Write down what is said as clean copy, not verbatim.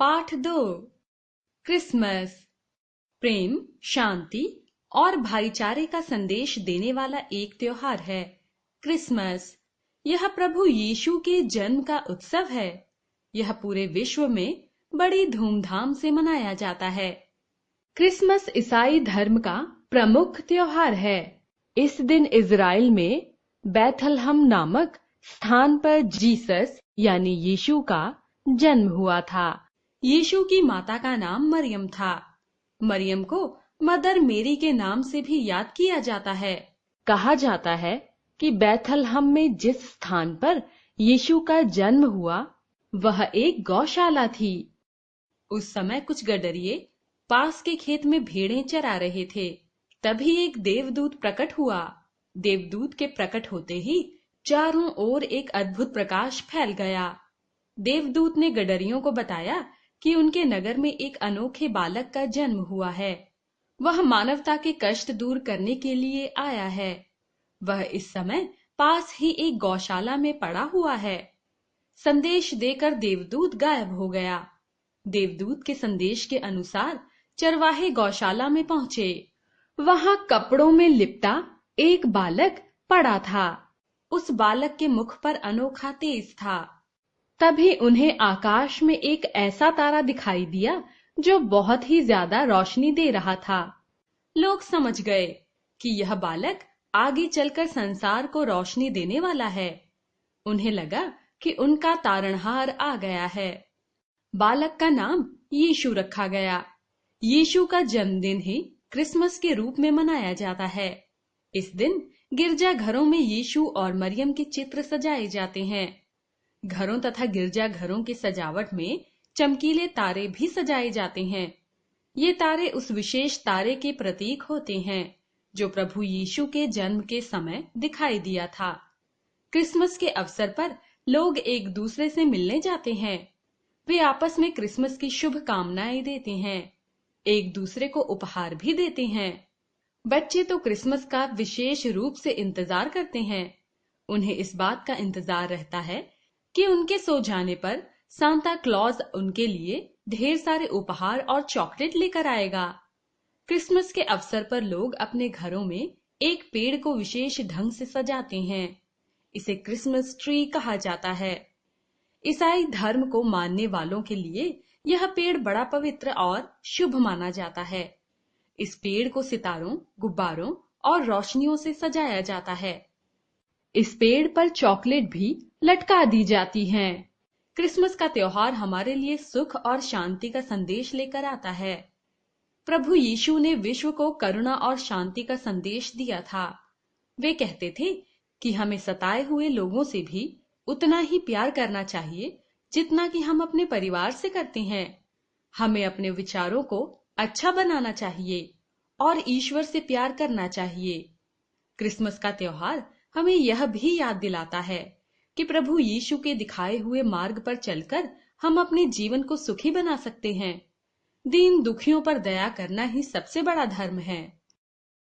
पाठ 2। क्रिसमस प्रेम, शांति और भाईचारे का संदेश देने वाला एक त्योहार है। क्रिसमस यह प्रभु यीशु के जन्म का उत्सव है। यह पूरे विश्व में बड़ी धूमधाम से मनाया जाता है। क्रिसमस ईसाई धर्म का प्रमुख त्योहार है। इस दिन इज़राइल में बैथलहम नामक स्थान पर जीसस यानी यीशु का जन्म हुआ था। यीशु की माता का नाम मरियम था। मरियम को मदर मेरी के नाम से भी याद किया जाता है। कहा जाता है कि बैथलहम में जिस स्थान पर यीशु का जन्म हुआ वह एक गौशाला थी। उस समय कुछ गडरिये पास के खेत में भेड़ें चरा रहे थे। तभी एक देवदूत प्रकट हुआ। देवदूत के प्रकट होते ही चारों ओर एक अद्भुत प्रकाश फैल गया। देवदूत ने गडरियों को बताया कि उनके नगर में एक अनोखे बालक का जन्म हुआ है। वह मानवता के कष्ट दूर करने के लिए आया है। वह इस समय पास ही एक गौशाला में पड़ा हुआ है। संदेश देकर देवदूत गायब हो गया। देवदूत के संदेश के अनुसार चरवाहे गौशाला में पहुंचे। वहां कपड़ों में लिपटा एक बालक पड़ा था। उस बालक के मुख पर अनोखा तेज था। तभी उन्हें आकाश में एक ऐसा तारा दिखाई दिया जो बहुत ही ज्यादा रोशनी दे रहा था। लोग समझ गए कि यह बालक आगे चलकर संसार को रोशनी देने वाला है। उन्हें लगा कि उनका तारणहार आ गया है। बालक का नाम यीशु रखा गया। यीशु का जन्मदिन ही क्रिसमस के रूप में मनाया जाता है। इस दिन गिरजा घरों में यीशु और मरियम के चित्र सजाए जाते हैं। घरों तथा गिरजा घरों की सजावट में चमकीले तारे भी सजाए जाते हैं। ये तारे उस विशेष तारे के प्रतीक होते हैं जो प्रभु यीशु के जन्म के समय दिखाई दिया था। क्रिसमस के अवसर पर लोग एक दूसरे से मिलने जाते हैं। वे आपस में क्रिसमस की शुभ कामनाएं देते हैं। एक दूसरे को उपहार भी देते हैं। बच्चे तो क्रिसमस का विशेष रूप से इंतजार करते हैं। उन्हें इस बात का इंतजार रहता है कि उनके सो जाने पर सांता क्लॉज उनके लिए ढेर सारे उपहार और चॉकलेट लेकर आएगा। क्रिसमस के अवसर पर लोग अपने घरों में एक पेड़ को विशेष ढंग से सजाते हैं। इसे क्रिसमस ट्री कहा जाता है। ईसाई धर्म को मानने वालों के लिए यह पेड़ बड़ा पवित्र और शुभ माना जाता है। इस पेड़ को सितारों, गुब्बारों और रोशनियों से सजाया जाता है। इस पेड़ पर चॉकलेट भी लटका दी जाती हैं। क्रिसमस का त्योहार हमारे लिए सुख और शांति का संदेश लेकर आता है। प्रभु यीशु ने विश्व को करुणा और शांति का संदेश दिया था। वे कहते थे कि हमें सताए हुए लोगों से भी उतना ही प्यार करना चाहिए जितना कि हम अपने परिवार से करते हैं। हमें अपने विचारों को अच्छा बनाना चाहिए और ईश्वर से प्यार करना चाहिए। क्रिसमस का त्योहार हमें यह भी याद दिलाता है कि प्रभु यीशु के दिखाए हुए मार्ग पर चलकर हम अपने जीवन को सुखी बना सकते हैं। दीन दुखियों पर दया करना ही सबसे बड़ा धर्म है।